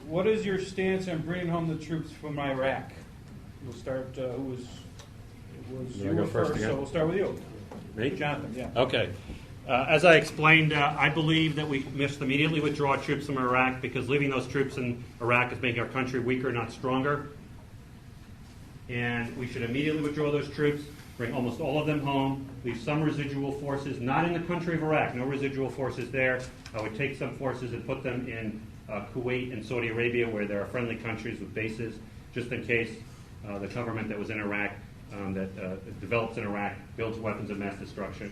what is your stance on bringing home the troops from Iraq? We'll start, it was You you wanna were go first first, again? so we'll start with you. Me? Jonathan, yeah. Okay. As I explained, I believe that we must immediately withdraw troops from Iraq because leaving those troops in Iraq is making our country weaker, not stronger. And we should immediately withdraw those troops, bring almost all of them home, leave some residual forces, not in the country of Iraq, no residual forces there. I would take some forces and put them in Kuwait and Saudi Arabia, where there are friendly countries with bases, just in case the government that was in Iraq, that develops in Iraq, builds weapons of mass destruction,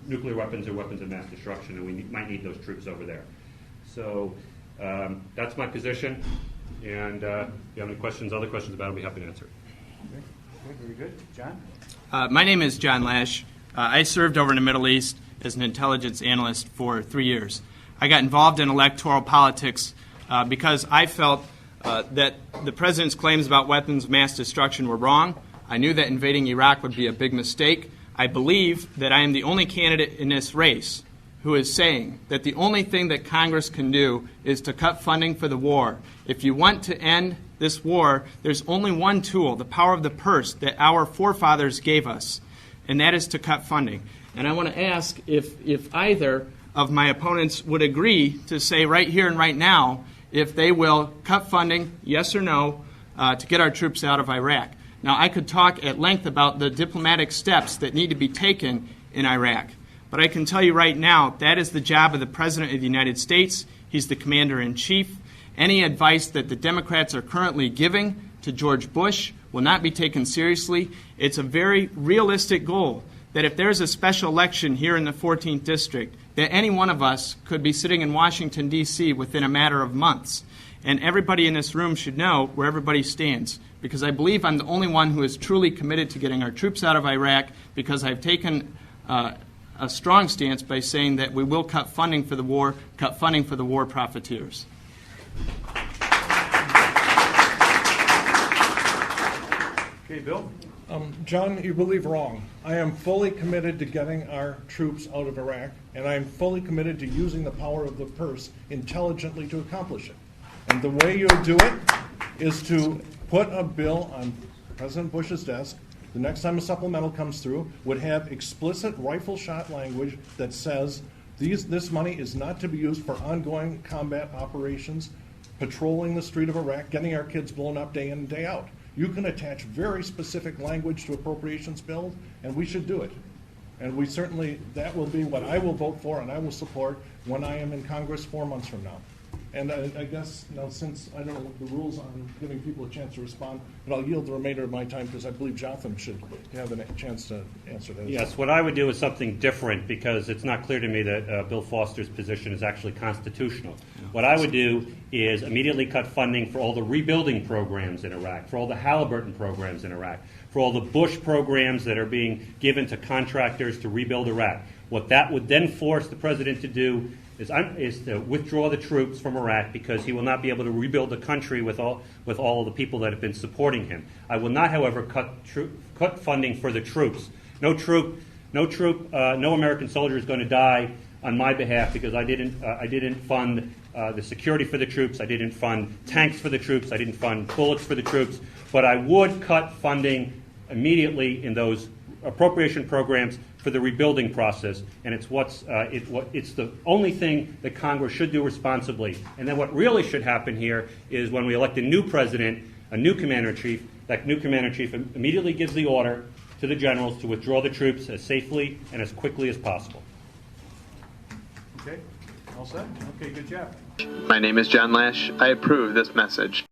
nuclear weapons or weapons of mass destruction, and we might need those troops over there. So that's my position, and if you have any questions, other questions about it, I'll be happy to answer. Okay, very good. John? My name is John Lash. I served over in the Middle East as an intelligence analyst for 3 years. I got involved in electoral politics because I felt that the president's claims about weapons of mass destruction were wrong. I knew that invading Iraq would be a big mistake. I believe that I am the only candidate in this race who is saying that the only thing that Congress can do is to cut funding for the war. If you want to end this war, there's only one tool, the power of the purse, that our forefathers gave us, and that is to cut funding. And I want to ask if either of my opponents would agree to say right here and right now if they will cut funding, yes or no, to get our troops out of Iraq. Now, I could talk at length about the diplomatic steps that need to be taken in Iraq, but I can tell you right now that is the job of the President of the United States. He's the Commander-in-Chief. Any advice that the Democrats are currently giving to George Bush will not be taken seriously. It's a very realistic goal that if there's a special election here in the 14th District, that any one of us could be sitting in Washington, D.C. within a matter of months. And everybody in this room should know where everybody stands, because I believe I'm the only one who is truly committed to getting our troops out of Iraq, because I've taken a strong stance by saying that we will cut funding for the war profiteers. Okay, Bill? John, you believe wrong. I am fully committed to getting our troops out of Iraq, and I am fully committed to using the power of the purse intelligently to accomplish it. And the way you'll do it is to put a bill on President Bush's desk. The next time a supplemental comes through, would have explicit rifle shot language that says this money is not to be used for ongoing combat operations, patrolling the street of Iraq, getting our kids blown up day in and day out. You can attach very specific language to appropriations bills, and we should do it. And we certainly, that will be what I will vote for and I will support when I am in Congress 4 months from now. And I guess, now, since I don't know the rules on giving people a chance to respond, but I'll yield the remainder of my time because I believe Jotham should have a chance to answer that. Yes, what I would do is something different, because it's not clear to me that Bill Foster's position is actually constitutional. What I would do is immediately cut funding for all the rebuilding programs in Iraq, for all the Halliburton programs in Iraq, for all the Bush programs that are being given to contractors to rebuild Iraq. What that would then force the president to do is to withdraw the troops from Iraq, because he will not be able to rebuild the country with all of the people that have been supporting him. I will not, however, cut funding for the troops. No American soldier is going to die on my behalf because I didn't fund the security for the troops. I didn't fund tanks for the troops. I didn't fund bullets for the troops. But I would cut funding immediately in those appropriation programs for the rebuilding process, and it's the only thing that Congress should do responsibly. And then what really should happen here is when we elect a new president, a new commander-in-chief, that new commander-in-chief immediately gives the order to the generals to withdraw the troops as safely and as quickly as possible. Okay, all set? Okay, good job. My name is John Lash. I approve this message.